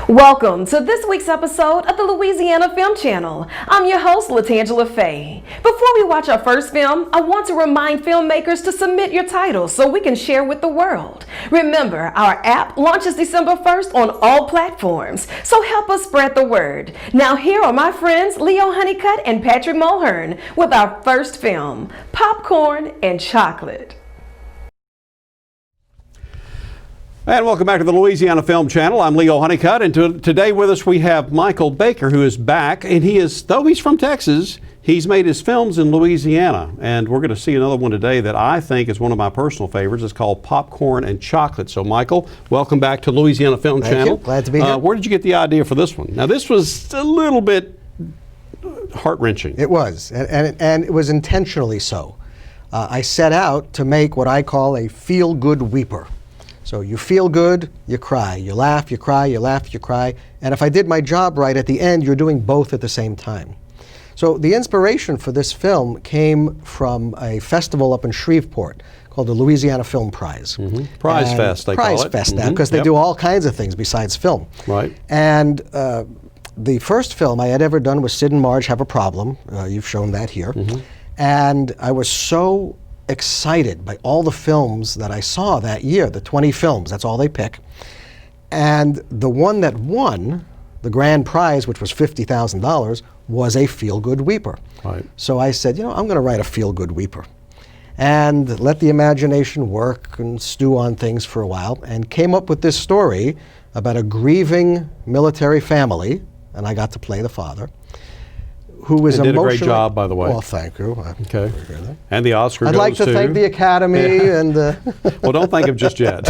Welcome to this week's episode of the Louisiana Film Channel. I'm your host, Latangela Faye. Before we watch our first film, I want to remind filmmakers to submit your titles so we can share with the world. Remember, our app launches December 1st on all platforms, so help us spread the word. Now here are my friends Leo Honeycutt and Patrick Mulhern with our first film, Popcorn and Chocolate. And welcome back to the Louisiana Film Channel. I'm Leo Honeycutt, and today with us we have Michael Baker, who is back, and though he's from Texas, he's made his films in Louisiana, and we're going to see another one today that I think is one of my personal favorites. It's called Popcorn and Chocolate. So Michael, welcome back to Louisiana Film Channel. Thank you. Glad to be here. Where did you get the idea for this one? Now this was a little bit heart-wrenching. It was, and it was intentionally so. I set out to make what I call a feel-good weeper. So you feel good, you cry. You laugh, you cry, you laugh, you cry. And if I did my job right, at the end, you're doing both at the same time. So the inspiration for this film came from a festival up in Shreveport called the Louisiana Film Prize. Prize Fest, they call it. Prize Fest now, because they do all kinds of things besides film. Right. And the first film I had ever done was Sid and Marge Have a Problem. You've shown that here. And I was so excited by all the films that I saw that year, the 20 films, that's all they pick. And the one that won the grand prize, which was $50,000, was a feel-good weeper. Right. So I said, I'm going to write a feel-good weeper. And let the imagination work and stew on things for a while, and came up with this story about a grieving military family, and I got to play the father, who was did a emotionally... great job, by the way. Well, thank you. Okay. And the Oscar I'd goes like to thank the Academy and... Well, don't thank him just yet.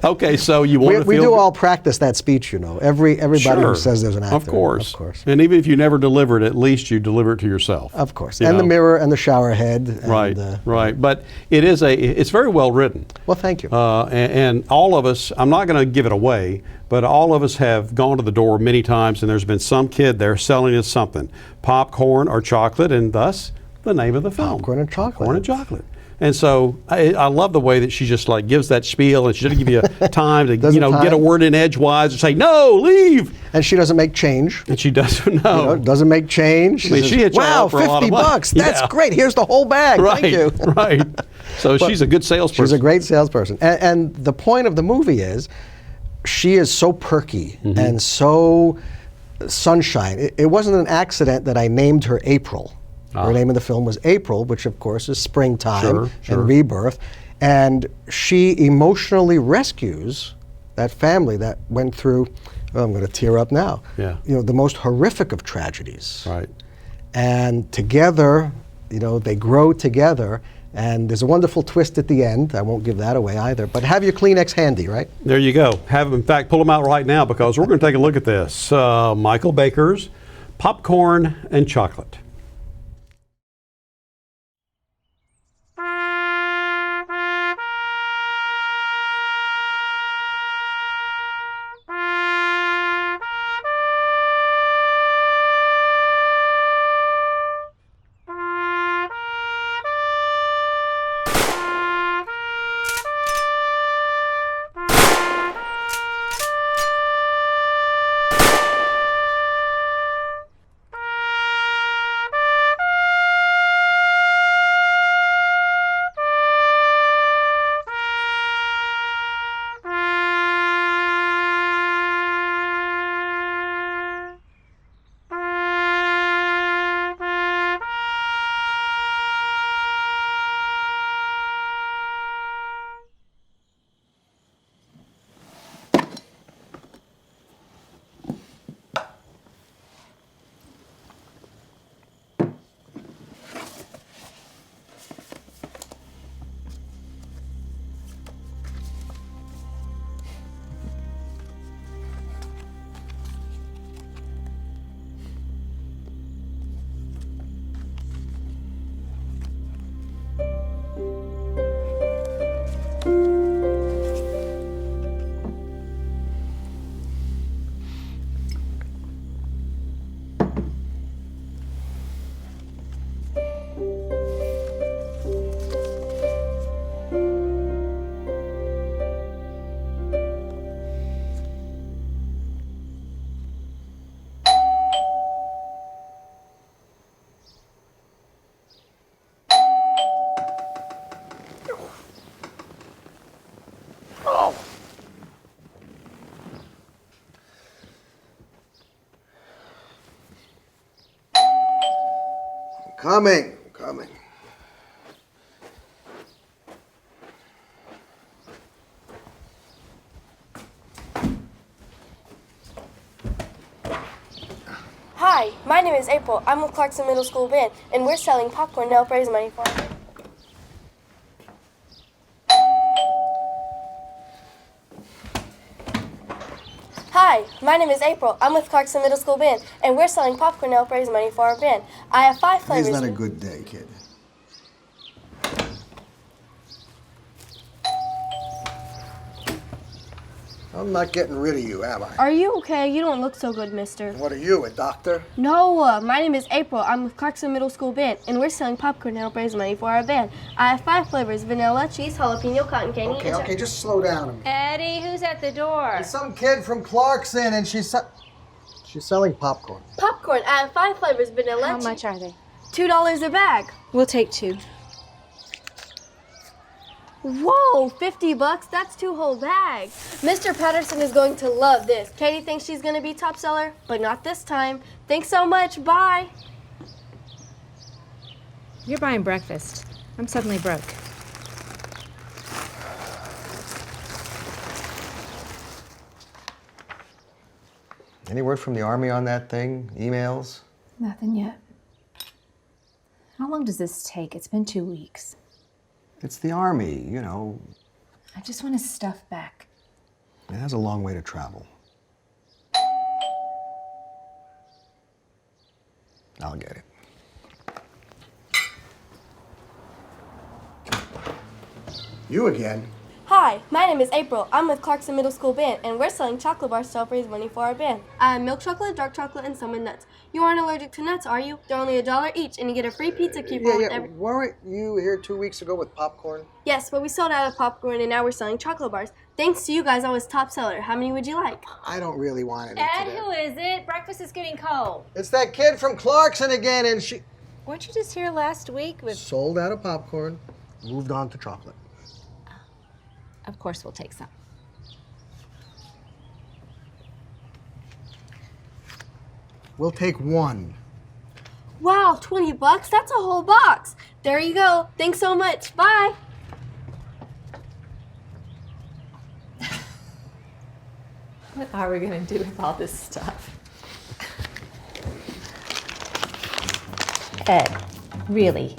Okay, so you want to we feel... do all practice that speech, Everybody Sure. who says there's an actor. Of course. Of course. And even if you never deliver it, at least you deliver it to yourself. Of course. You And know? the mirror and the shower head. And, Right, right. But it's very well written. Well, thank you. And all of us, I'm not going to give it away, but all of us have gone to the door many times and there's been some kid there selling us something, popcorn or chocolate, and thus the name of the film. Popcorn and chocolate. Popcorn and chocolate. And so I love the way that she just like gives that spiel, and she doesn't give you time to get a word in edgewise and say, no, leave. And she doesn't make change. And she doesn't know. Doesn't make change. I mean, she hits wow, for a lot of $50. money. That's Yeah. great. Here's the whole bag. Right, Thank you. right. So she's a good salesperson. She's a great salesperson. And the point of the movie is, she is so perky and so sunshine. It wasn't an accident that I named her April. Her name in the film was April, which of course is springtime Sure. and rebirth. And she emotionally rescues that family that went through, I'm going to tear up now, the most horrific of tragedies. Right. And together, they grow together. And there's a wonderful twist at the end. I won't give that away either. But have your Kleenex handy, right? There you go. In fact, pull them out right now because we're going to take a look at this. Michael Baker's Popcorn and Chocolate. Coming. Hi, my name is April. I'm with Clarkson Middle School Band, and we're selling popcorn to help raise money for it. Hi, my name is April. I'm with Clarkson Middle School Band, and we're selling popcorn to help raise money for our band. I have 5 flavors. Today's not a good day, kid. I'm not getting rid of you, am I? Are you okay? You don't look so good, mister. What are you, a doctor? No, my name is April. I'm with Clarkson Middle School Band, and we're selling popcorn to help raise money for our band. I have 5 flavors: vanilla, cheese, jalapeno, cotton candy. Okay, just slow down a minute. Eddie, who's at the door? There's some kid from Clarkson, and she's selling popcorn. Popcorn. I have 5 flavors: vanilla. How much are they? $2 a bag. We'll take 2. Whoa, $50? That's 2 whole bags. Mr. Patterson is going to love this. Katie thinks she's going to be top seller, but not this time. Thanks so much. Bye. You're buying breakfast. I'm suddenly broke. Any word from the Army on that thing? Emails? Nothing yet. How long does this take? It's been 2 weeks. It's the Army, you know. I just want his stuff back. It has a long way to travel. I'll get it. You again? Hi, my name is April. I'm with Clarkson Middle School Band, and we're selling chocolate bars to help raise money for our band. I have milk chocolate, dark chocolate, and some with nuts. You aren't allergic to nuts, are you? They're only $1 each, and you get a free pizza coupon with every... Weren't you here 2 weeks ago with popcorn? Yes, but we sold out of popcorn, and now we're selling chocolate bars. Thanks to you guys, I was top seller. How many would you like? I don't really want any Ed, today. who is it? Breakfast is getting cold. It's that kid from Clarkson again, and she Weren't you just here last week with... sold out of popcorn, moved on to chocolate. Of course, we'll take some. We'll take 1. Wow, $20? That's a whole box. There you go. Thanks so much. Bye. What are we gonna do with all this stuff? Ed, really?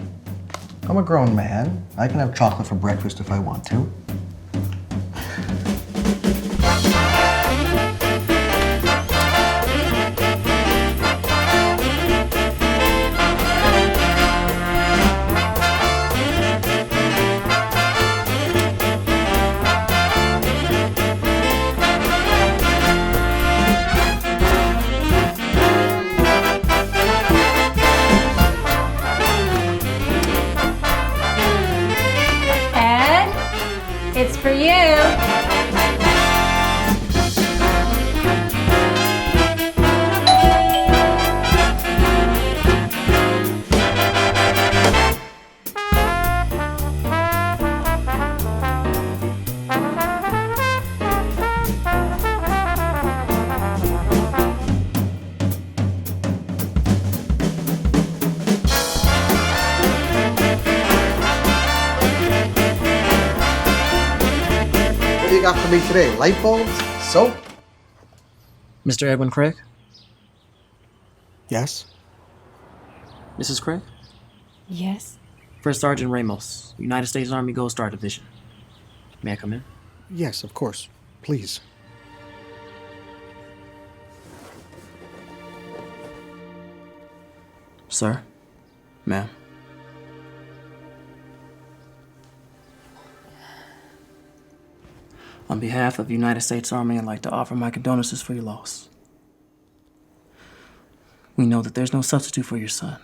I'm a grown man. I can have chocolate for breakfast if I want to. Ed, it's for you. What do you got for me today? Light bulbs? Soap? Mr. Edwin Craig? Yes. Mrs. Craig? Yes. First Sergeant Ramos, United States Army Gold Star Division. May I come in? Yes, of course. Please. Sir? Ma'am? On behalf of the United States Army, I'd like to offer my condolences for your loss. We know that there's no substitute for your son.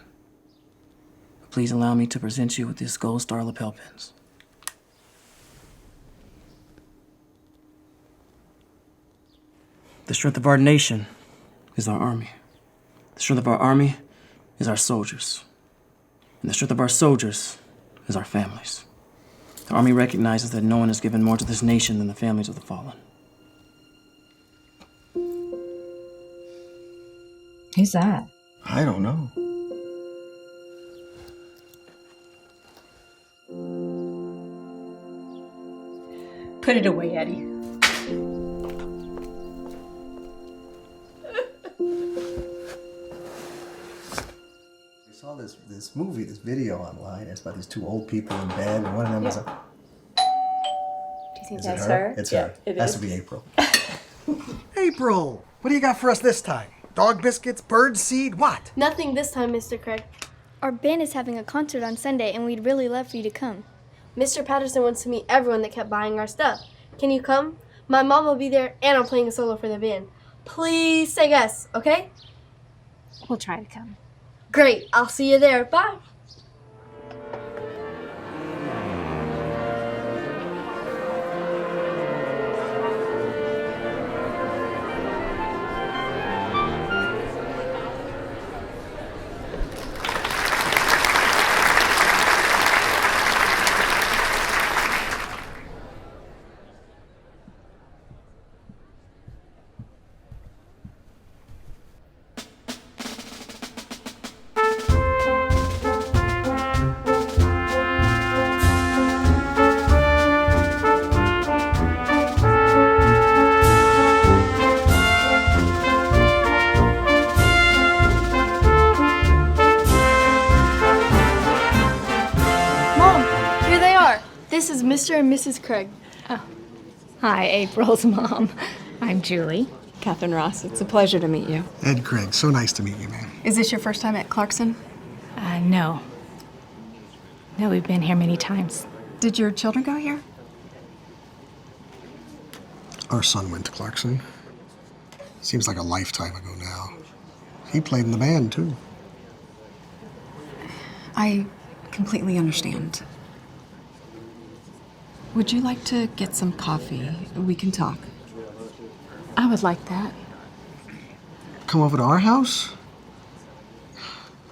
Please allow me to present you with this Gold Star lapel pins. The strength of our nation is our army. The strength of our army is our soldiers. And the strength of our soldiers is our families. The Army recognizes that no one has given more to this nation than the families of the fallen. Who's that? I don't know. Put it away, Eddie. I saw this movie, this video online. It's about these two old people in bed, and one of them is a. Do you think Is it that's her? her? It's her. It has to be April. April, what do you got for us this time? Dog biscuits, bird seed, what? Nothing this time, Mr. Craig. Our band is having a concert on Sunday, and we'd really love for you to come. Mr. Patterson wants to meet everyone that kept buying our stuff. Can you come? My mom will be there, and I'm playing a solo for the band. Please say yes, okay? We'll try to come. Great. I'll see you there. Bye. This is Mr. and Mrs. Craig. Hi, April's mom. I'm Julie. Catherine Ross, it's a pleasure to meet you. Ed Craig, so nice to meet you, man. Is this your first time at Clarkson? No. No, we've been here many times. Did your children go here? Our son went to Clarkson. Seems like a lifetime ago now. He played in the band, too. I completely understand. Would you like to get some coffee? We can talk. I would like that. Come over to our house?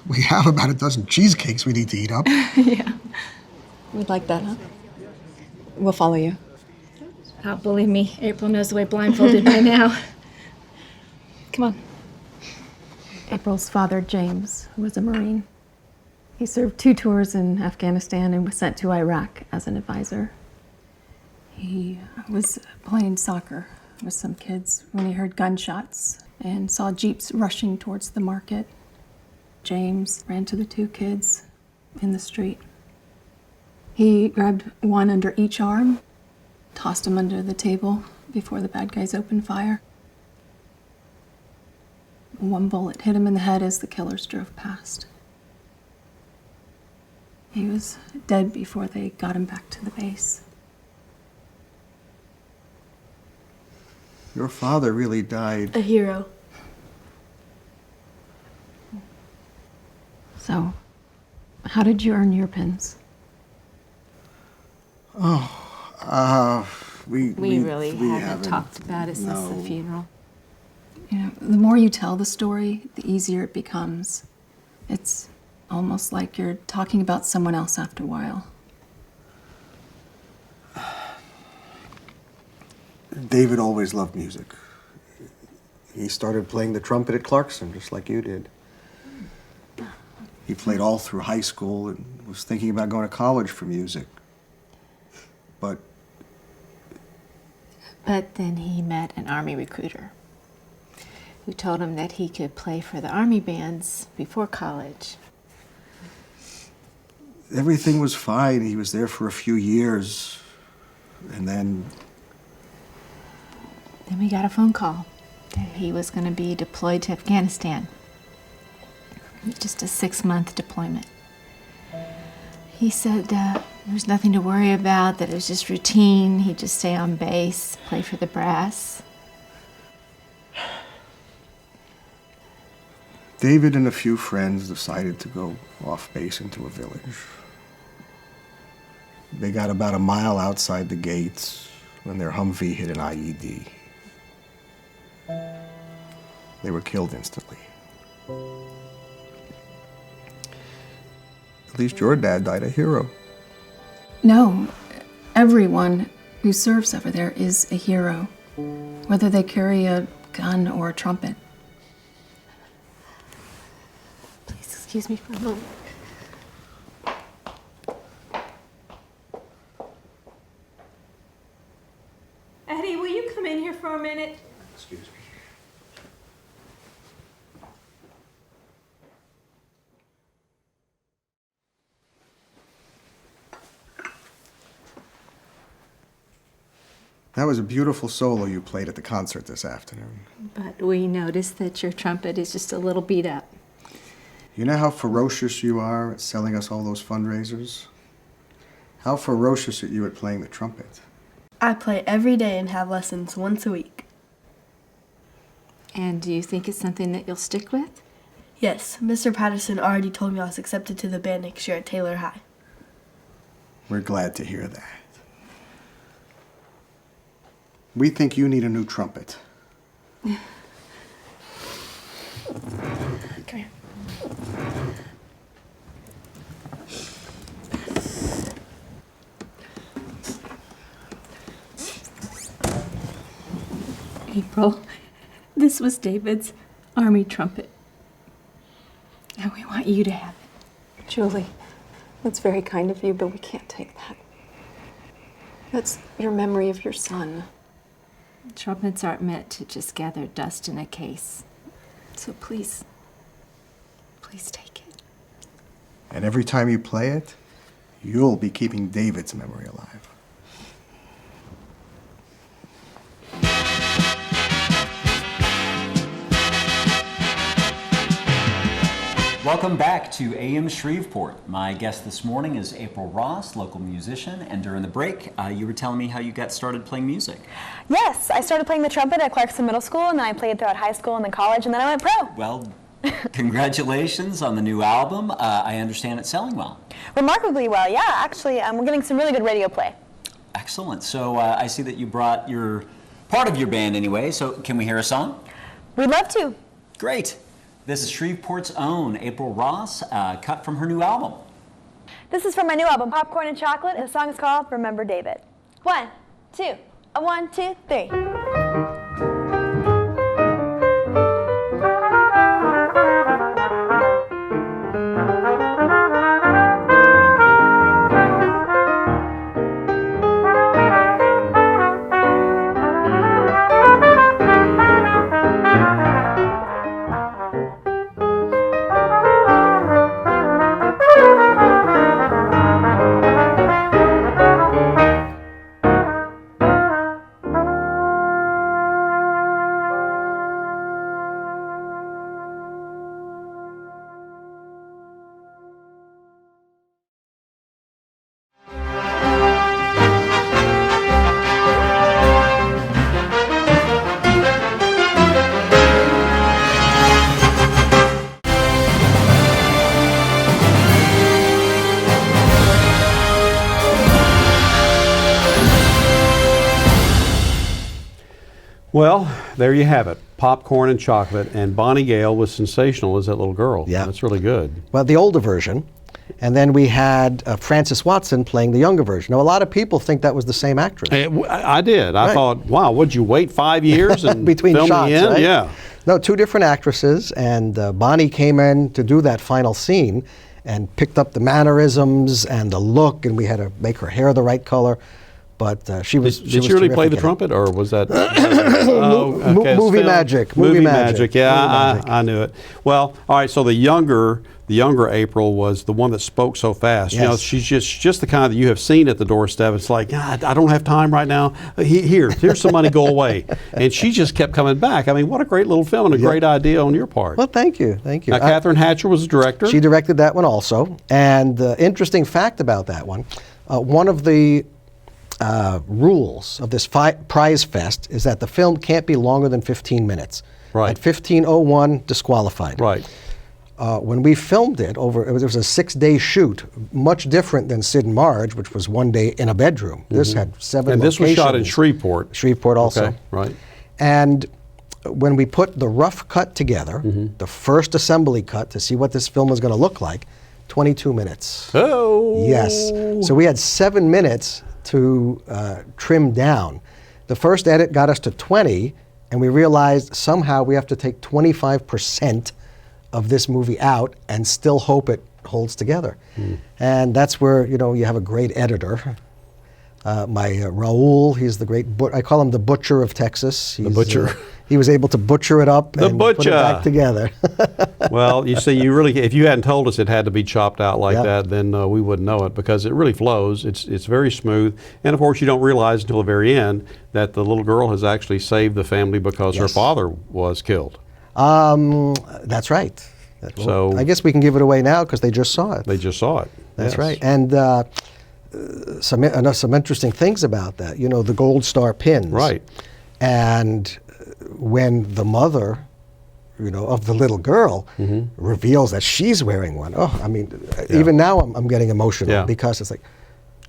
We have about a dozen cheesecakes we need to eat up. Yeah. We'd like that, huh? We'll follow you. Oh, believe me, April knows the way blindfolded by now. Come on. April's father, James, was a Marine. He served 2 tours in Afghanistan and was sent to Iraq as an advisor. He was playing soccer with some kids when he heard gunshots and saw jeeps rushing towards the market. James ran to the 2 kids in the street. He grabbed one under each arm, tossed him under the table before the bad guys opened fire. One bullet hit him in the head as the killers drove past. He was dead before they got him back to the base. Your father really died. A hero. So, how did you earn your pins? We really haven't haven't talked about it since the funeral. You know, the more you tell the story, the easier it becomes. It's almost like you're talking about someone else after a while. David always loved music. He started playing the trumpet at Clarkson, just like you did. He played all through high school and was thinking about going to college for music. But then he met an Army recruiter who told him that he could play for the Army bands before college. everything was fine. He was there for a few years. And then we got a phone call that he was going to be deployed to Afghanistan. Just a 6-month deployment. He said there was nothing to worry about, that it was just routine. He'd just stay on base, play for the brass. David and a few friends decided to go off base into a village. They got about a mile outside the gates when their Humvee hit an IED. They were killed instantly. At least your dad died a hero. No, everyone who serves over there is a hero, whether they carry a gun or a trumpet. Please excuse me for a moment. for a minute? Excuse me. That was a beautiful solo you played at the concert this afternoon. But we noticed that your trumpet is just a little beat up. You know how ferocious you are at selling us all those fundraisers? How ferocious are you at playing the trumpet? I play every day and have lessons once a week. And do you think it's something that you'll stick with? Yes, Mr. Patterson already told me I was accepted to the band next year at Taylor High. We're glad to hear that. We think you need a new trumpet. Come here. April, this was David's army trumpet. And we want you to have it. Julie, that's very kind of you, but we can't take that. That's your memory of your son. Trumpets aren't meant to just gather dust in a case. So please, please take it. And every time you play it, you'll be keeping David's memory alive. Welcome back to AM Shreveport. My guest this morning is April Ross, local musician, and during the break, you were telling me how you got started playing music. Yes, I started playing the trumpet at Clarkson Middle School, and then I played throughout high school and then college, and then I went pro. Well, congratulations on the new album. I understand it's selling well. Remarkably well, yeah. Actually, we're getting some really good radio play. Excellent. So I see that you brought part of your band anyway, so can we hear a song? We'd love to. Great. This is Shreveport's own April Ross, cut from her new album. This is from my new album, Popcorn and Chocolate, and the song is called Remember David. 1, 2, 1, 2, 3. Well, there you have it. Popcorn and Chocolate, and Bonnie Gale was sensational as that little girl. Yeah. That's really good. Well, the older version. And then we had Frances Watson playing the younger version. Now, a lot of people think that was the same actress. I did. I thought, wow, would you wait 5 years and between film shots, the end? right? Yeah. No, two different actresses, and Bonnie came in to do that final scene and picked up the mannerisms and the look, and we had to make her hair the right color. But she was. Did she really play the trumpet, or was that movie magic? Movie magic. Yeah, Movie magic. I knew it. Well, all right. So the younger April was the one that spoke so fast. Yes. You know, she's just the kind that you have seen at the doorstep. It's like, I don't have time right now. Here's some money. Go away. And she just kept coming back. I mean, what a great little film and a great idea on your part. Well, thank you. Now, Catherine Hatcher was the director. She directed that one also. And the interesting fact about that one, one of the rules of this prize fest is that the film can't be longer than 15 minutes. Right. At 15:01, disqualified. Right. When we filmed it, it was a 6-day shoot, much different than Sid and Marge, which was 1 day in a bedroom. This had 7 And locations. this was shot in Shreveport. Shreveport also. Okay, right. And when we put the rough cut together, the first assembly cut to see what this film was going to look like, 22 minutes. Oh. Yes. So we had 7 minutes to trim down. The first edit got us to 20, and we realized somehow we have to take 25% of this movie out and still hope it holds together. And that's where, you have a great editor Raul, he's the great, I call him the butcher of Texas. He's, The butcher. He was able to butcher it up The and put it butcher. back together. Well, you see, you really, if you hadn't told us it had to be chopped out like Yeah. that, then we wouldn't know it because it really flows. It's very smooth. And of course, you don't realize until the very end that the little girl has actually saved the family because her Yes. father was killed. That's right. So- I guess we can give it away now because they just saw it. They just saw it. That's Yes. right. And some interesting things about that. You know, the gold star pins. Right. And when the mother, of the little girl reveals that she's wearing one, even now I'm getting emotional Yeah. because it's like,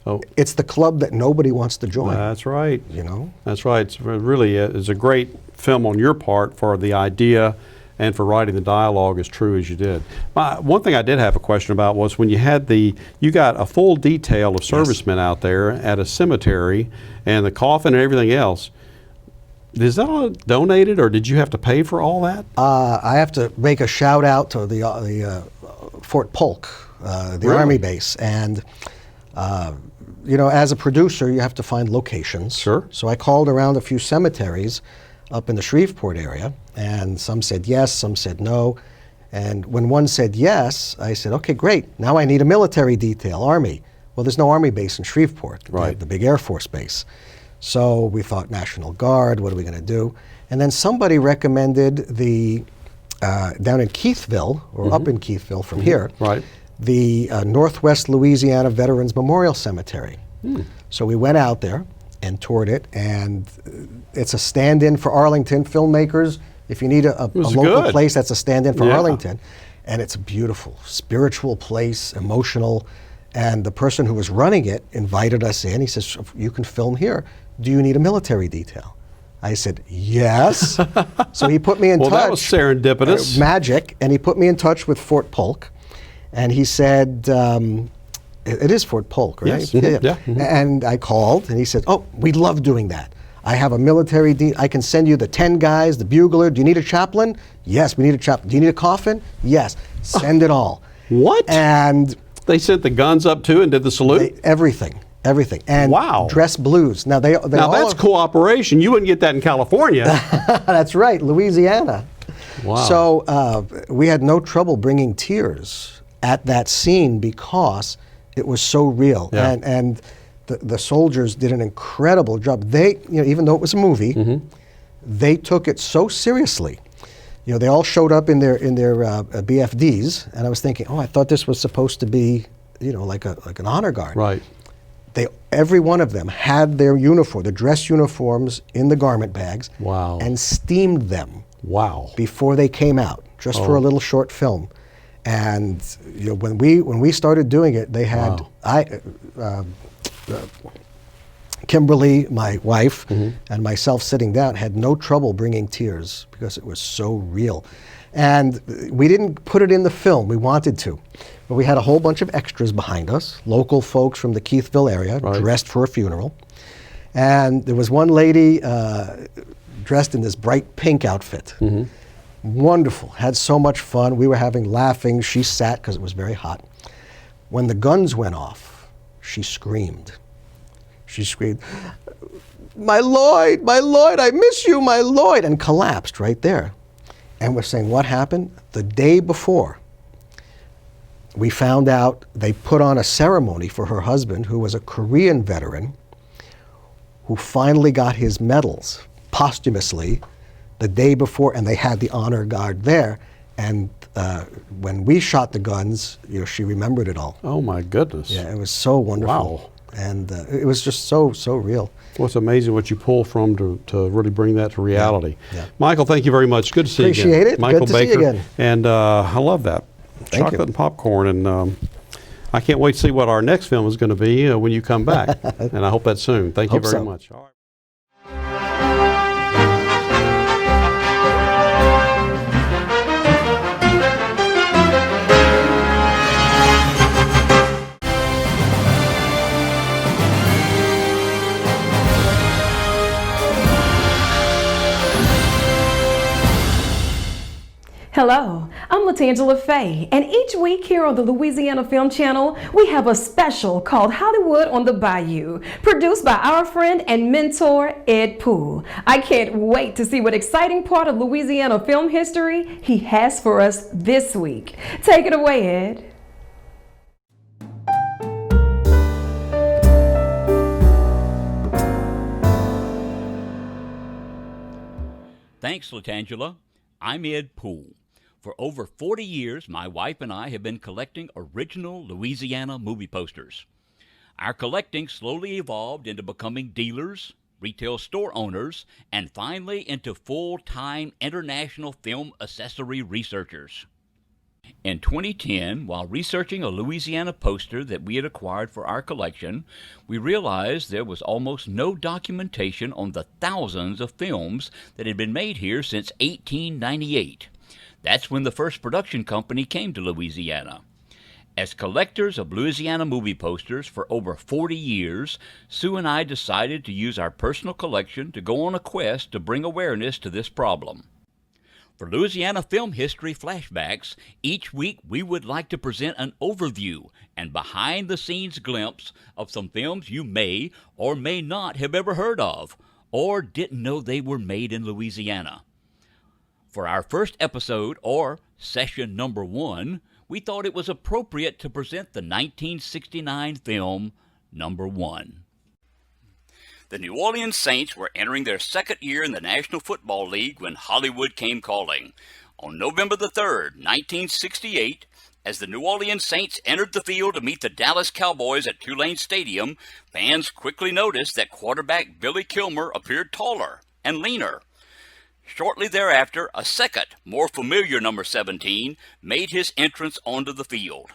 Oh. it's the club that nobody wants to join. That's right. You know? That's right. It's really it's a great film on your part for the idea and for writing the dialogue as true as you did. One thing I did have a question about was when you got a full detail of servicemen out there at a cemetery and the coffin and everything else. Is that all donated or did you have to pay for all that? I have to make a shout out to the Fort Polk, the Really? Army base. And, as a producer, you have to find locations. Sure. So I called around a few cemeteries up in the Shreveport area, and some said yes, some said no. And when one said yes, I said, okay, great. Now I need a military detail, Army. Well, there's no Army base in Shreveport, Right. the big Air Force base. So we thought National Guard, what are we going to do? And then somebody recommended down in Keithville, or up in Keithville from here, Right. the Northwest Louisiana Veterans Memorial Cemetery. So we went out there and toured it, and it's a stand-in for Arlington filmmakers. If you need a was local good. place that's a stand-in for Yeah. Arlington, and it's a beautiful, spiritual place, emotional. And the person who was running it invited us in. He says, you can film here. Do you need a military detail? I said, yes. So he put me in Well, touch. that was serendipitous. Magic. And he put me in touch with Fort Polk. And he said, it is Fort Polk, right? Yes. Yeah. And I called, and he said, oh, we love doing that. I have a military, I can send you the 10 guys, the bugler. Do you need a chaplain? Yes, we need a chaplain. Do you need a coffin? Yes. Send it all. What? And They sent the guns up too and did the salute? everything. And Wow. dress blues. Now, they Now all that's cooperation. You wouldn't get that in California. That's right, Louisiana. Wow. So we had no trouble bringing tears at that scene because it was so real. Yeah. And the soldiers did an incredible job. They, even though it was a movie, they took it so seriously. They all showed up in their BFDs, and I was thinking, I thought this was supposed to be, like an honor guard. Right. Every one of them had their uniform, the dress uniforms, in the garment bags. Wow. And steamed them. Wow. Before they came out, just for a little short film. And when we started doing it, they had Kimberly, my wife, and myself sitting down had no trouble bringing tears because it was so real. And we didn't put it in the film. We wanted to. But we had a whole bunch of extras behind us, local folks from the Keithville area, dressed for a funeral. And there was one lady dressed in this bright pink outfit. Wonderful. Had so much fun. We were laughing. She sat because it was very hot. When the guns went off, she screamed. She screamed, my Lloyd, I miss you, my Lloyd, and collapsed right there. And we're saying, what happened? The day before, we found out they put on a ceremony for her husband, who was a Korean veteran, who finally got his medals posthumously the day before, and they had the honor guard there. And when we shot the guns, she remembered it all. Oh my goodness. Yeah, it was so wonderful. Wow. And it was just so real. Well, it's amazing what you pull from to really bring that to reality. Yeah. Michael, thank you very much. Good to see you again. Appreciate it. Michael Good to see Baker. you again. And I love that. Thank Chocolate you. and popcorn. And I can't wait to see what our next film is going to be when you come back. And I hope that's soon. Thank you Hope very so. much. All right. Hello, I'm Latangela Faye, and each week here on the Louisiana Film Channel, we have a special called Hollywood on the Bayou, produced by our friend and mentor, Ed Poole. I can't wait to see what exciting part of Louisiana film history he has for us this week. Take it away, Ed. Thanks, Latangela. I'm Ed Poole. For over 40 years, my wife and I have been collecting original Louisiana movie posters. Our collecting slowly evolved into becoming dealers, retail store owners, and finally into full-time international film accessory researchers. In 2010, while researching a Louisiana poster that we had acquired for our collection, we realized there was almost no documentation on the thousands of films that had been made here since 1898. That's when the first production company came to Louisiana. As collectors of Louisiana movie posters for over 40 years, Sue and I decided to use our personal collection to go on a quest to bring awareness to this problem. For Louisiana Film History Flashbacks, each week we would like to present an overview and behind-the-scenes glimpse of some films you may or may not have ever heard of, or didn't know they were made in Louisiana. For our first episode, or session number 1, we thought it was appropriate to present the 1969 film Number 1. The New Orleans Saints were entering their second year in the National Football League when Hollywood came calling. On November the 3rd, 1968, as the New Orleans Saints entered the field to meet the Dallas Cowboys at Tulane Stadium, fans quickly noticed that quarterback Billy Kilmer appeared taller and leaner. Shortly thereafter, a second, more familiar number 17 made his entrance onto the field.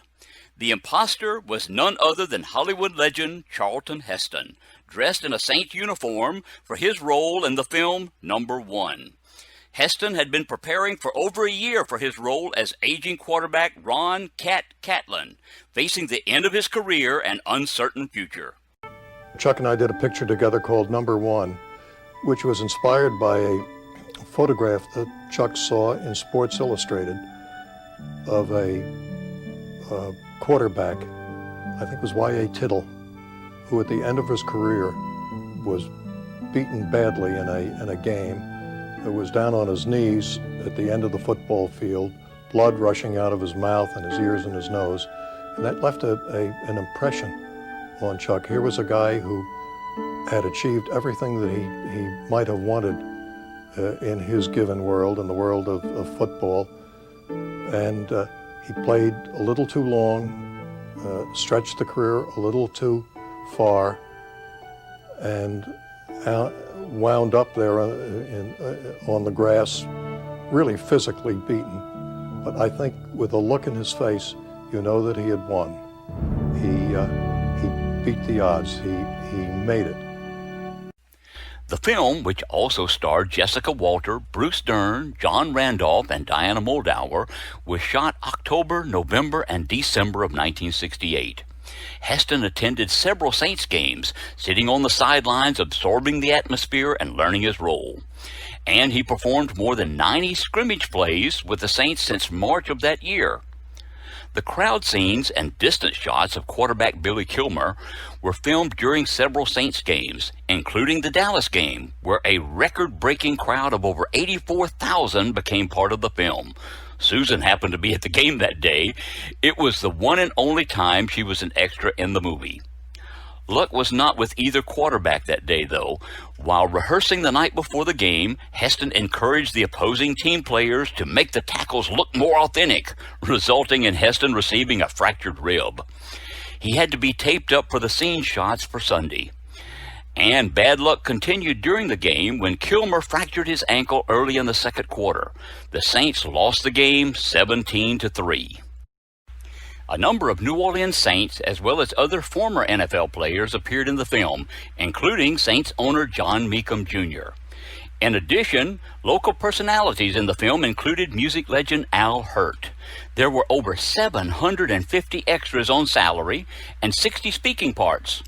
The imposter was none other than Hollywood legend Charlton Heston, dressed in a Saints uniform for his role in the film Number 1. Heston had been preparing for over a year for his role as aging quarterback Ron "Cat" Catlin, facing the end of his career and uncertain future. Chuck and I did a picture together called Number 1, which was inspired by a photograph that Chuck saw in Sports Illustrated of a quarterback, I think it was Y.A. Tittle, who at the end of his career was beaten badly in a game. It was down on his knees at the end of the football field, blood rushing out of his mouth and his ears and his nose. And that left an impression on Chuck. Here was a guy who had achieved everything that he might have wanted in his given world, in the world of football. And he played a little too long, stretched the career a little too far, and wound up there on the grass, really physically beaten. But I think with a look in his face, you know that he had won. He beat the odds. He made it. The film, which also starred Jessica Walter, Bruce Dern, John Randolph, and Diana Muldaur, was shot October, November, and December of 1968. Heston attended several Saints games, sitting on the sidelines, absorbing the atmosphere and learning his role. And he performed more than 90 scrimmage plays with the Saints since March of that year. The crowd scenes and distance shots of quarterback Billy Kilmer were filmed during several Saints games, including the Dallas game, where a record-breaking crowd of over 84,000 became part of the film. Susan happened to be at the game that day. It was the one and only time she was an extra in the movie. Luck was not with either quarterback that day, though. While rehearsing the night before the game, Heston encouraged the opposing team players to make the tackles look more authentic, resulting in Heston receiving a fractured rib. He had to be taped up for the scene shots for Sunday. And bad luck continued during the game when Kilmer fractured his ankle early in the second quarter. The Saints lost the game 17-3. A number of New Orleans Saints, as well as other former NFL players, appeared in the film, including Saints owner John Mecum Jr. In addition, local personalities in the film included music legend Al Hirt. There were over 750 extras on salary and 60 speaking parts.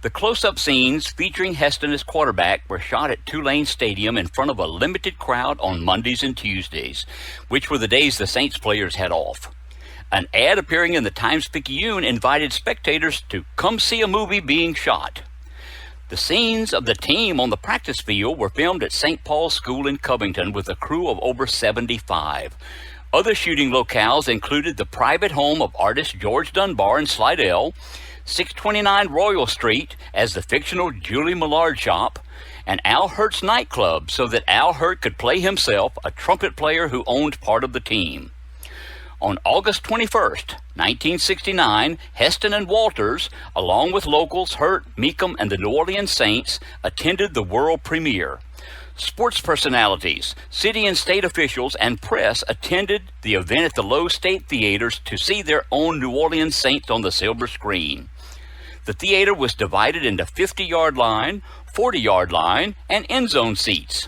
The close-up scenes featuring Heston as quarterback were shot at Tulane Stadium in front of a limited crowd on Mondays and Tuesdays, which were the days the Saints players had off. An ad appearing in the Times-Picayune invited spectators to come see a movie being shot. The scenes of the team on the practice field were filmed at St. Paul's School in Covington with a crew of over 75. Other shooting locales included the private home of artist George Dunbar in Slidell, 629 Royal Street as the fictional Julie Millard shop, and Al Hurt's nightclub so that Al Hurt could play himself, a trumpet player who owned part of the team. On August 21st, 1969, Heston and Walters, along with locals Hurt, Meekum, and the New Orleans Saints, attended the world premiere. Sports personalities, city and state officials, and press attended the event at the Lowe State Theaters to see their own New Orleans Saints on the silver screen. The theater was divided into 50-yard line, 40-yard line, and end zone seats.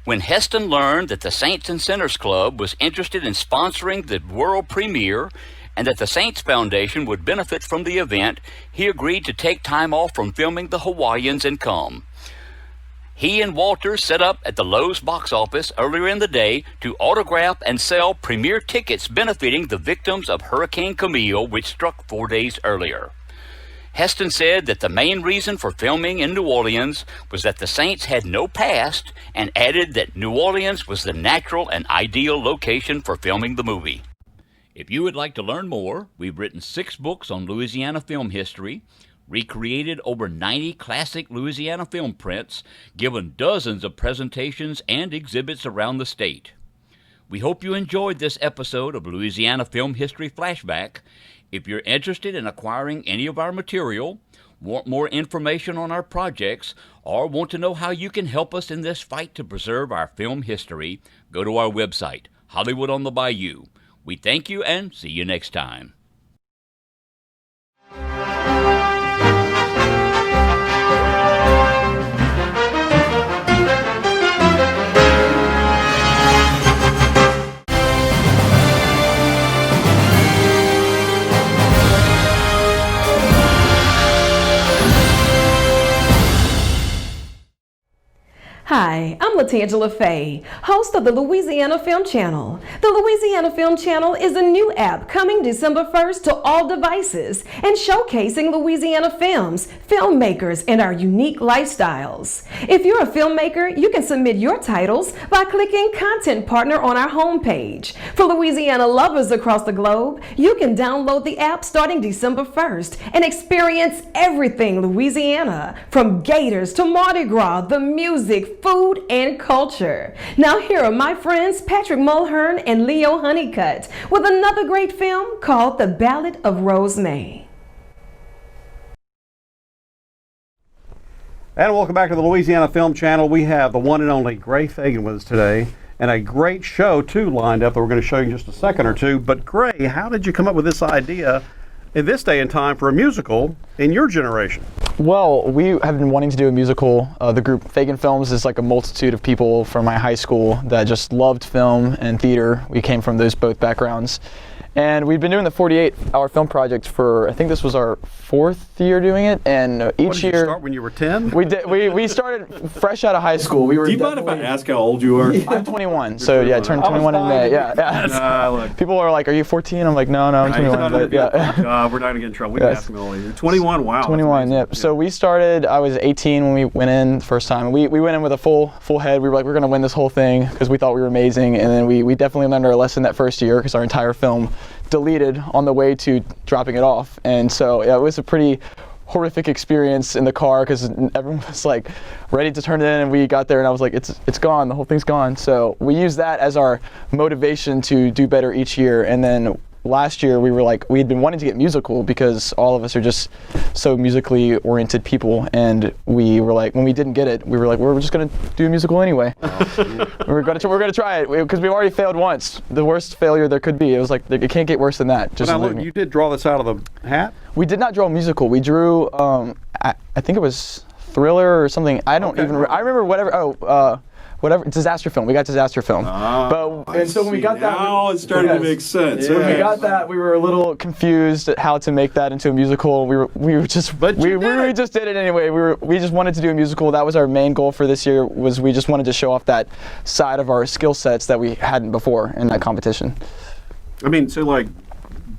When Heston learned that the Saints and Sinners Club was interested in sponsoring the world premiere and that the Saints Foundation would benefit from the event, he agreed to take time off from filming The Hawaiians and come. He and Walters set up at the Lowe's box office earlier in the day to autograph and sell premiere tickets benefiting the victims of Hurricane Camille, which struck 4 days earlier. Heston said that the main reason for filming in New Orleans was that the Saints had no past, and added that New Orleans was the natural and ideal location for filming the movie. If you would like to learn more, we've written 6 books on Louisiana film history, recreated over 90 classic Louisiana film prints, given dozens of presentations and exhibits around the state. We hope you enjoyed this episode of Louisiana Film History Flashback. If you're interested in acquiring any of our material, want more information on our projects, or want to know how you can help us in this fight to preserve our film history, go to our website, Hollywood on the Bayou. We thank you and see you next time. Hi, I'm Latangela Faye, host of the Louisiana Film Channel. The Louisiana Film Channel is a new app coming December 1st to all devices and showcasing Louisiana films, filmmakers, and our unique lifestyles. If you're a filmmaker, you can submit your titles by clicking Content Partner on our homepage. For Louisiana lovers across the globe, you can download the app starting December 1st and experience everything Louisiana, from gators to Mardi Gras, the music, food, and culture. Now here are my friends Patrick Mulhern and Leo Honeycutt with another great film called The Ballad of Rose May. And welcome back to the Louisiana Film Channel. We have the one and only Gray Fagan with us today, and a great show too lined up that we're going to show you in just a second or two. But Gray, how did you come up with this idea in this day and time for a musical in your generation? Well, we have been wanting to do a musical. The group Fagan Films is like a multitude of people from my high school that just loved film and theater. We came from those both backgrounds. And we've been doing the 48-hour film project for, I think this was our 4th year doing it, and each year. Did you start when you were 10? We did. We started fresh out of high school. We were. Do you mind if I ask how old you are? I'm 21. So yeah, I turned 21 in May. Yeah. People are like, "Are you 14?" I'm like, "No, I'm 21." But yeah. We're not gonna get in trouble. We can ask them all. You're 21. Wow. 21. Yep. So we started. I was 18 when we went in the first time. We went in with a full head. We were like, we're gonna win this whole thing because we thought we were amazing. And then we definitely learned our lesson that first year because our entire film deleted on the way to dropping it off. And so yeah, it was a pretty horrific experience in the car because everyone was like ready to turn it in, and we got there and I was like, it's gone, the whole thing's gone. So we used that as our motivation to do better each year. And then last year we were like, we had been wanting to get musical because all of us are just so musically oriented people, and we were like, when we didn't get it, we were like, we're just gonna do a musical anyway. we're gonna try it because we've already failed once. The worst failure there could be. It was like, it can't get worse than that. Just now, look, you did draw this out of the hat? We did not draw a musical. We drew I think it was Thriller or something. I don't even I remember whatever. whatever, disaster film. We got disaster film. And so when we got that, now it's starting to make sense. When we got that, we were a little confused at how to make that into a musical. We just did it anyway. We just wanted to do a musical. That was our main goal for this year. Was we just wanted to show off that side of our skill sets that we hadn't before in that competition. I mean, so like,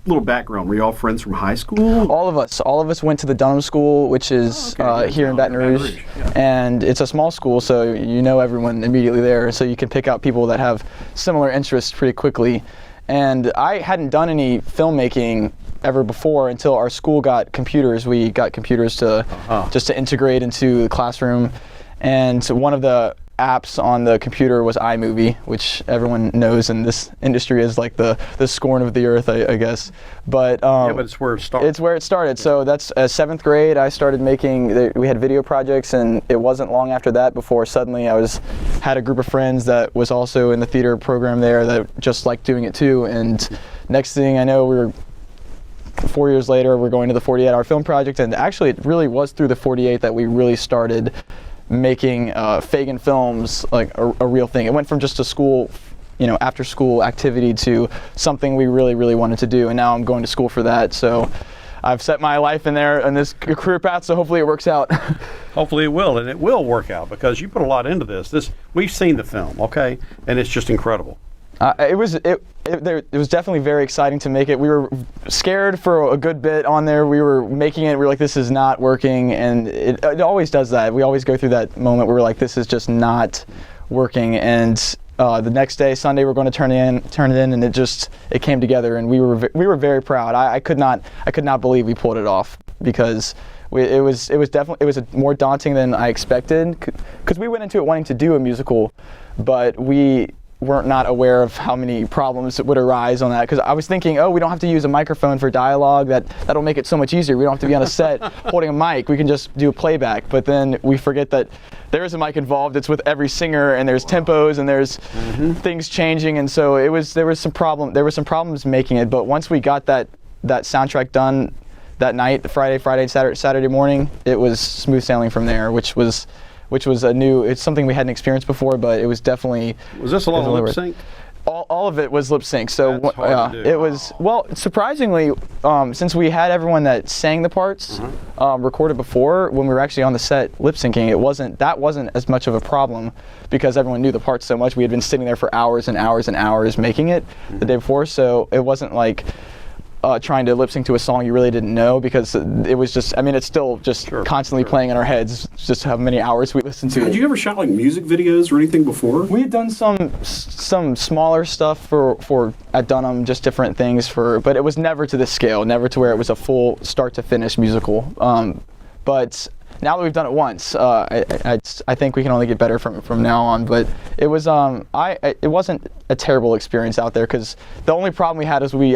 little background. Were you all friends from high school? All of us went to the Dunham School, which is here in Baton Rouge, and it's a small school, so you know everyone immediately there, so you can pick out people that have similar interests pretty quickly. And I hadn't done any filmmaking ever before until our school got computers. We got computers to just to integrate into the classroom, and one of the apps on the computer was iMovie, which everyone knows in this industry is like the scorn of the earth, I guess. But but it's where it started. It's where it started. So that's 7th grade. I started making. We had video projects, and it wasn't long after that before suddenly had a group of friends that was also in the theater program there that just liked doing it too. And next thing I know, 4 years later, we're going to the 48-hour film project, and actually it really was through the 48 that we really started making Fagan films like a real thing. It went from just a school, after school activity to something we really, really wanted to do, and now I'm going to school for that. So I've set my life in there in this career path, so hopefully it works out. Hopefully it will, and it will work out because you put a lot into this. We've seen the film, okay, and it's just incredible. It was definitely very exciting to make it. We were scared for a good bit on there. We were making it. We were like, this is not working, and it always does that. We always go through that moment where we're like, this is just not working. And the next day, Sunday, we're going to turn it in, and it came together, and we were very proud. I could not believe we pulled it off because it was more daunting than I expected because we went into it wanting to do a musical, but we weren't not aware of how many problems would arise on that, because I was thinking, we don't have to use a microphone for dialogue, that'll make it so much easier. We don't have to be on a set holding a mic, we can just do a playback. But then we forget that there is a mic involved. It's with every singer, and there's tempos, and there's things changing, and so there were some problems making it. But once we got that soundtrack done that night, Friday, Saturday morning, it was smooth sailing from there, which was it's something we hadn't experienced before, but it was definitely. Was this a lot of lip sync? All of it was lip sync. So it was, well, surprisingly, since we had everyone that sang the parts recorded before, when we were actually on the set lip syncing, that wasn't as much of a problem because everyone knew the parts so much. We had been sitting there for hours and hours and hours making it the day before, so it wasn't like trying to lip sync to a song you really didn't know, because it was just, it's still just constantly playing in our heads, just how many hours we listened to. Had you ever shot like music videos or anything before? We had done some smaller stuff for at Dunham, just different things but it was never to this scale, never to where it was a full start to finish musical. But now that we've done it once, I think we can only get better from now on. But it was it wasn't a terrible experience out there, because the only problem we had is we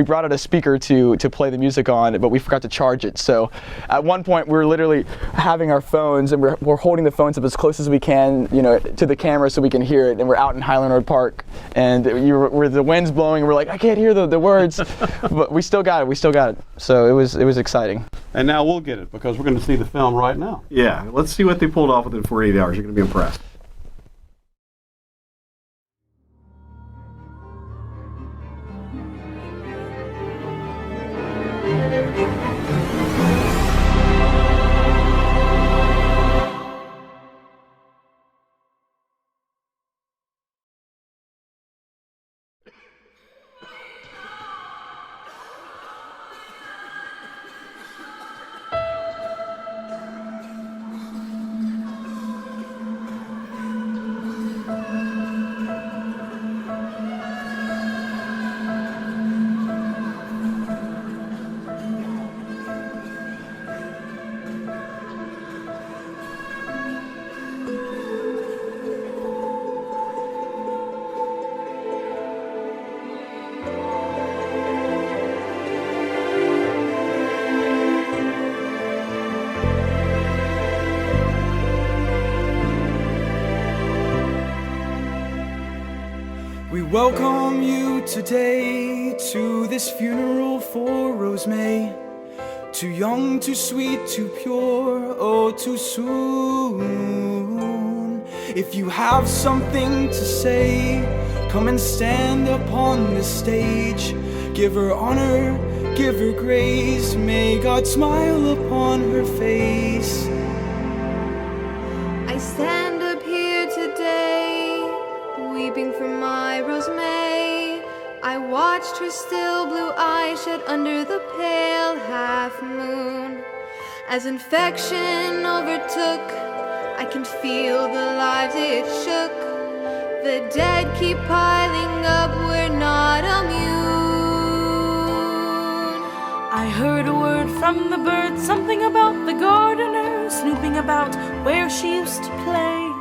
brought out a speaker to play the music on, but we forgot to charge it. So at one point we were literally having our phones, and we're holding the phones up as close as we can, to the camera so we can hear it. And we're out in Highland Road Park, and where the wind's blowing, and we're like, I can't hear the words, but we still got it. So it was exciting. And now we'll get it, because we're going to see the film right now. Yeah, let's see what they pulled off within 48 hours. You're going to be impressed. We welcome you today to this funeral for Rosemary. Too young, too sweet, too pure, oh too soon. If you have something to say, come and stand upon the stage. Give her honor, give her grace. May God smile upon her face. I stand up here today, weeping for my Rosemary. I watched her still blue eyes shed under the pale half moon. As infection overtook, I can feel the lives it shook. The dead keep piling up, we're not immune. I heard a word from the bird, something about the gardener, snooping about where she used to play.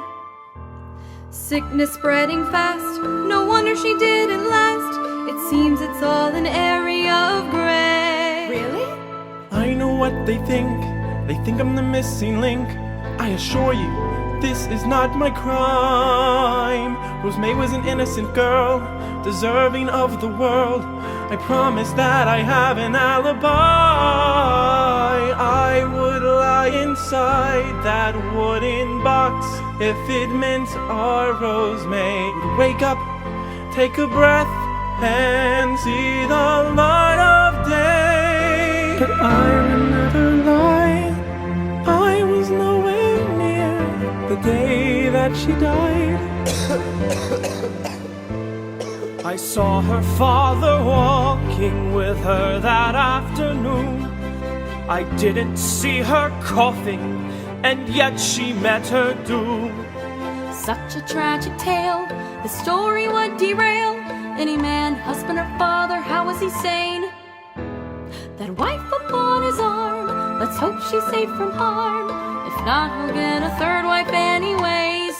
Sickness spreading fast, no wonder she didn't last. It seems it's all an area of gray. Really? I know what they think I'm the missing link. I assure you, this is not my crime. Rosemary was an innocent girl, deserving of the world. I promise that I have an alibi. I would lie inside that wooden box if it meant our Rosemary would wake up, take a breath, and see the light of day. But I would never lie, I was nowhere near the day that she died. I saw her father walking with her that afternoon. I didn't see her coughing, and yet she met her doom. Such a tragic tale, the story would derail any man, husband or father. How was he sane? That wife upon his arm, let's hope she's safe from harm. If not, he'll get a third wife anyways.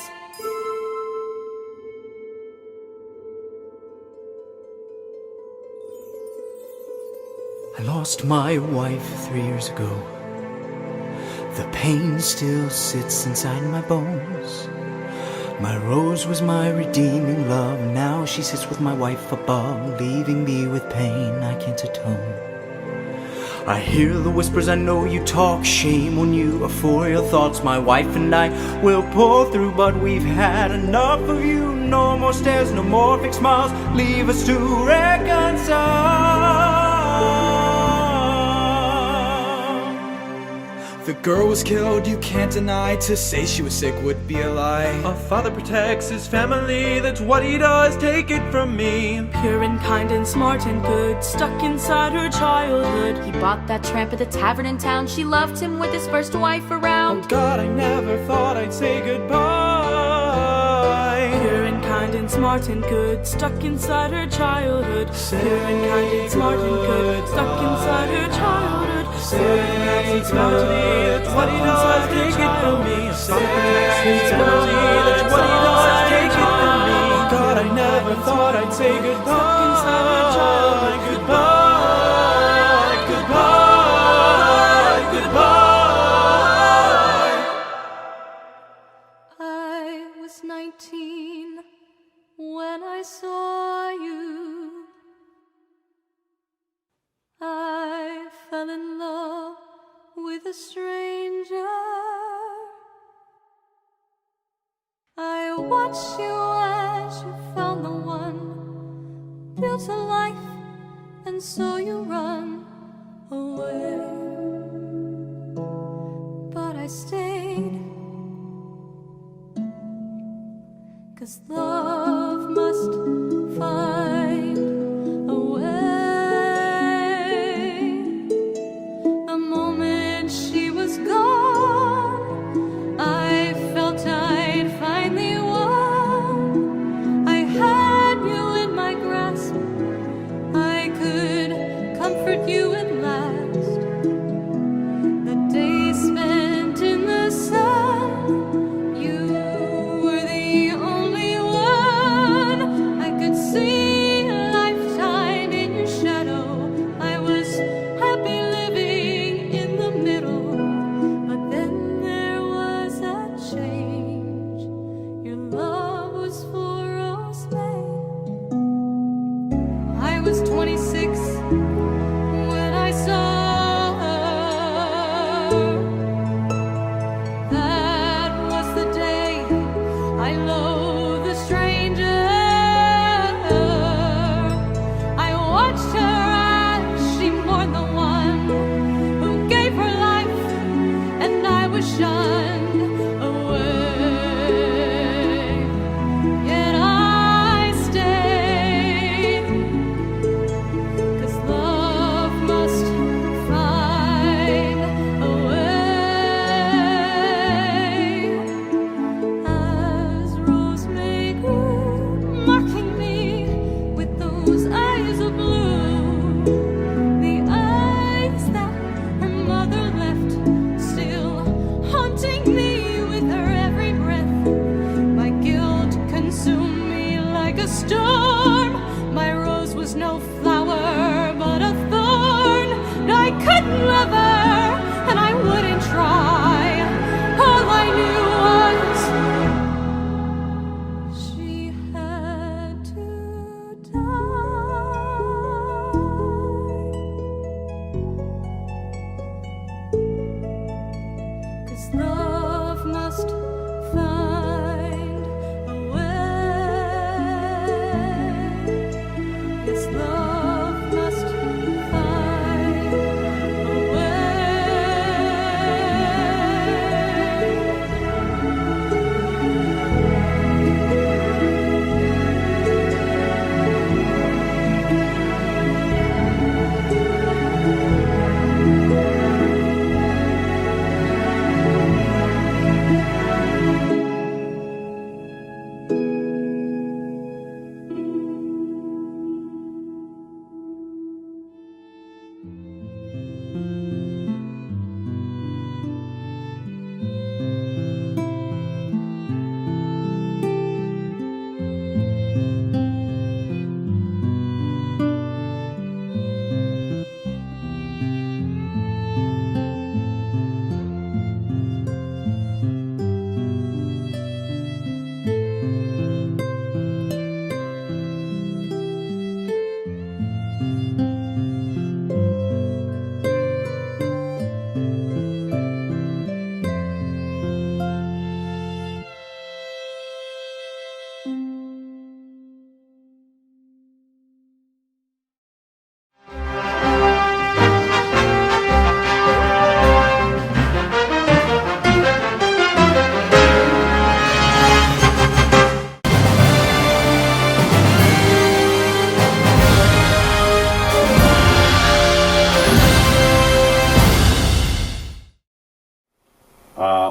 I lost my wife 3 years ago. The pain still sits inside my bones. My Rose was my redeeming love. Now she sits with my wife above, leaving me with pain I can't atone. I hear the whispers, I know you talk. Shame on you for your thoughts. My wife and I will pull through, but we've had enough of you. No more stares, no more fake smiles. Leave us to reconcile. The girl was killed, you can't deny. To say she was sick would be a lie. A father protects his family, that's what he does, take it from me. Pure and kind and smart and good, stuck inside her childhood. He bought that tramp at the tavern in town. She loved him with his first wife around. Oh God, I never thought I'd say goodbye. Pure and kind and smart and good, stuck inside her childhood. Pure and kind and smart and good, stuck inside her childhood. Pure and kind and smart and good, that's what he does, take it from me. Father protects his family, that's what he does, take it from me. God, I never thought I'd say goodbye. Goodbye, goodbye, goodbye. I was 19 when I saw you. I fell in love with a stranger. I watched you as you found the one, built a life, and so you run away. But I stayed, 'cause love must find a way. The moment she was gone, I felt I'd finally won. I had you in my grasp, I could comfort you at last. The days spent in the sun, you were the only one I could see. storm. My rose was no flower, but a thorn. I couldn't love her, and I wouldn't try. All I knew was she had to die. 'Cause love must find a way. Yes, love must find a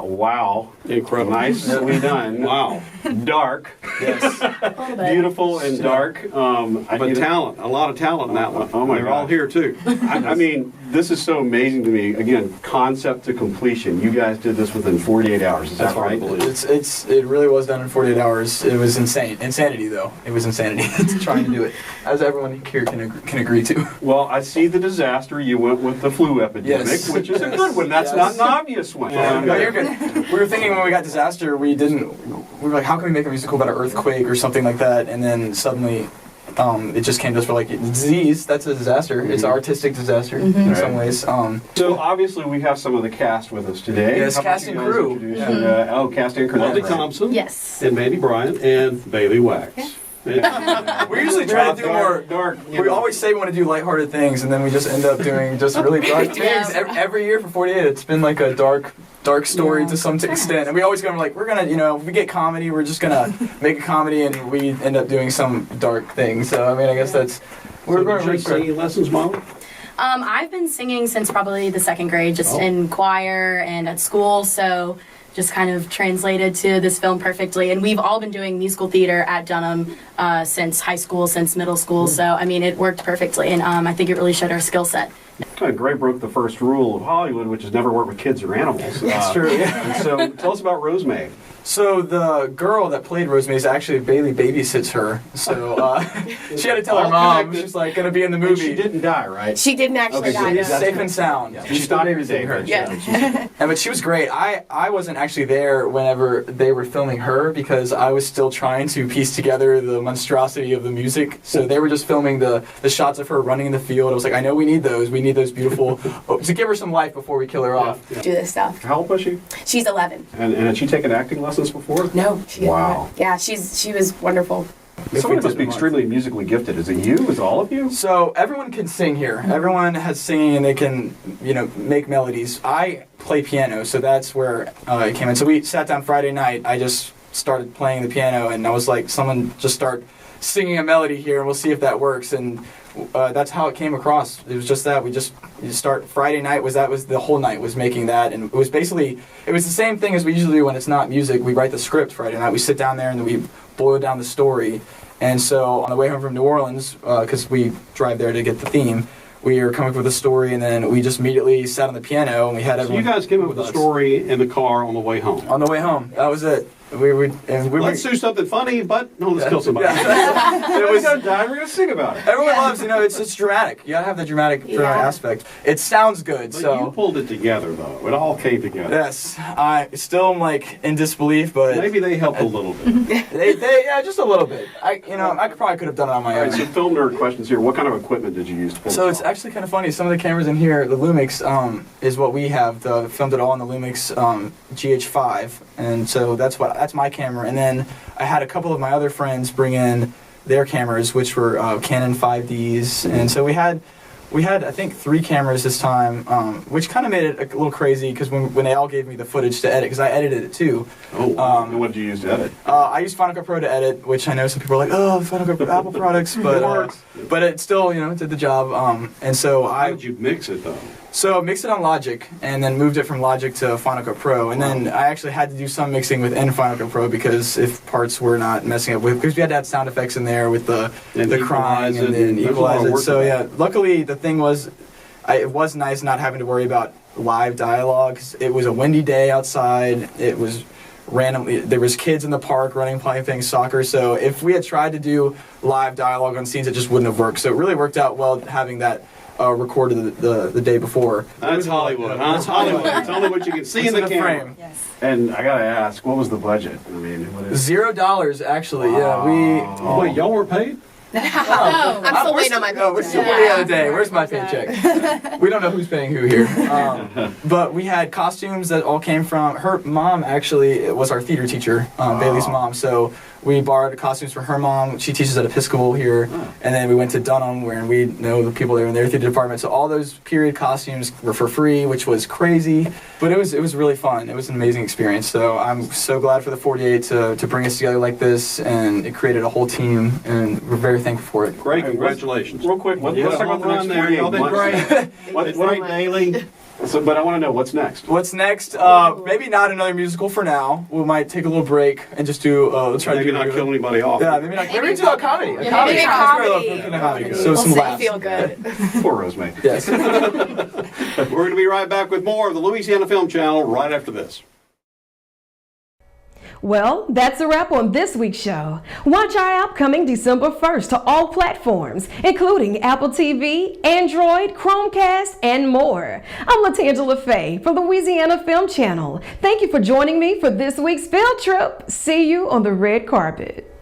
Wow. Incredible. Nicely done. Wow. Dark. Yes. Beautiful and dark. But talent. A lot of talent in that one. Oh my God. They're all here too. I mean, this is so amazing to me. Again, concept to completion. You guys did this within 48 hours. Is that right? It really was done in 48 hours. It was insane. Insanity, though. It was insanity trying to do it, as everyone here can agree to. Well, I see the disaster. You went with the flu epidemic, Yes. which is a good one. That's not an obvious one. No, you're good. We were thinking when we got disaster, we were like, how can we make a musical about an earthquake or something like that? And then suddenly, it just came to us for like disease. That's a disaster. It's an artistic disaster in some ways. So obviously we have some of the cast with us today. Yes, How about cast you and guys crew. introduce Yeah. you? Cast and crew. Leslie Thompson. Yes. And Mandy Bryant and Bailey Wax. We usually try to do more dark. We always say we want to do lighthearted things, and then we just end up doing just really dark things. Every year for 48, it's been like a dark story to some extent. And we always go like, we're gonna, if we get comedy, we're just gonna make a comedy, and we end up doing some dark thing. So I mean, I guess that's we're going to singing lessons, Molly. I've been singing since probably the second grade, just in choir and at school. So just kind of translated to this film perfectly. And we've all been doing musical theater at Dunham since high school, since middle school. So, I mean, it worked perfectly. And I think it really showed our skill set. Gray broke the first rule of Hollywood, which is never work with kids or animals. That's true, yeah. And so tell us about Rosemary. So the girl that played Rosemary is actually Bailey babysits her. So she had to tell her mom she's like going to be in the movie. And she didn't die, right? She didn't actually die. She's safe and sound. Yeah. She's not babysitting her. Yeah. But she was great. I wasn't actually there whenever they were filming her because I was still trying to piece together the monstrosity of the music. So they were just filming the shots of her running in the field. I was like, I know we need those. We need those beautiful to give her some life before we kill her off. Do this stuff. How old was she? She's 11. And had she taken acting lessons before? No, she didn't. Wow. Yeah, she was wonderful. Somebody must be extremely musically gifted. Is it you? Is it all of you? So everyone can sing here. Everyone has singing and they can, make melodies. I play piano, so that's where it came in. So we sat down Friday night. I just started playing the piano, and I was like, someone just start singing a melody here, and we'll see if that works. And that's how it came across. It was just that you start Friday night was the whole night was making that, and it was the same thing as we usually do when it's not music. We write the script Friday night. We sit down there and we boil down the story. And so on the way home from New Orleans, because we drive there to get the theme, we were coming up with a story, and then we just immediately sat on the piano and we had everyone. So you guys came up with the story in the car on the way home. On the way home, that was it. Let's do something funny, but no, let's kill somebody. It was die. We're gonna sing about it. Everyone loves, it's dramatic. You gotta have the dramatic aspect. It sounds good, But so. you pulled it together, though. It all came together. Yes, I still am like in disbelief, but maybe they helped a little bit. they just a little bit. I probably could have done it on my All own. right, so film nerd questions here. What kind of equipment did you use to film So this it's actually kind of funny. Some of the cameras in here, the Lumix is what we have. Filmed it all on the Lumix GH5, and so that's my camera. And then I had a couple of my other friends bring in their cameras, which were Canon 5Ds, and so we had I think 3 cameras this time, which kind of made it a little crazy because when they all gave me the footage to edit, because I edited it too. Oh, and what did you use to edit? I used Final Cut Pro to edit, which I know some people are like, oh, Final Cut Pro, Apple products, but it still did the job. And so How did you mix it though? So I mixed it on Logic and then moved it from Logic to Final Cut Pro. And then I actually had to do some mixing within Final Cut Pro because if parts were not messing up with, because we had to have sound effects in there with the crying and then equalize it. So yeah, luckily the thing was, it was nice not having to worry about live dialogue. It was a windy day outside. It was randomly, there was kids in the park playing soccer. So if we had tried to do live dialogue on scenes, it just wouldn't have worked. So it really worked out well having that recorded the day before. That's Hollywood, huh? That's Hollywood. It's only what you can see in the camera. frame. Yes. And I gotta ask, what was the budget? I mean, what is $0 actually. Yeah, Wait, y'all were paid? I'm still waiting on my paycheck. We're still waiting on the day. Where's my paycheck? We don't know who's paying who here. But we had costumes that all came from her mom. Actually, was our theater teacher, Bailey's mom. So we borrowed costumes from her mom. She teaches at Episcopal here, and then we went to Dunham, where we know the people there in their theater department. So all those period costumes were for free, which was crazy, but it was really fun. It was an amazing experience. So I'm so glad for the 48 to bring us together like this, and it created a whole team, and we're very thankful for it. Great, congratulations. Real quick, let's talk about the next there. 48 Y'all did months. great. What's right daily? So, but I want to know what's next. What's next? Maybe not another musical for now. We might take a little break and just do. Let's try Maybe to not kill anybody off. Yeah, maybe not. Maybe do a comedy. Maybe a comedy. So some laughs. Feel good. Poor Rosemary. Yes. We're going to be right back with more of the Louisiana Film Channel right after this. Well, that's a wrap on this week's show. Watch our app coming December 1st to all platforms, including Apple TV, Android, Chromecast, and more. I'm Latangela Faye from Louisiana Film Channel. Thank you for joining me for this week's field trip. See you on the red carpet.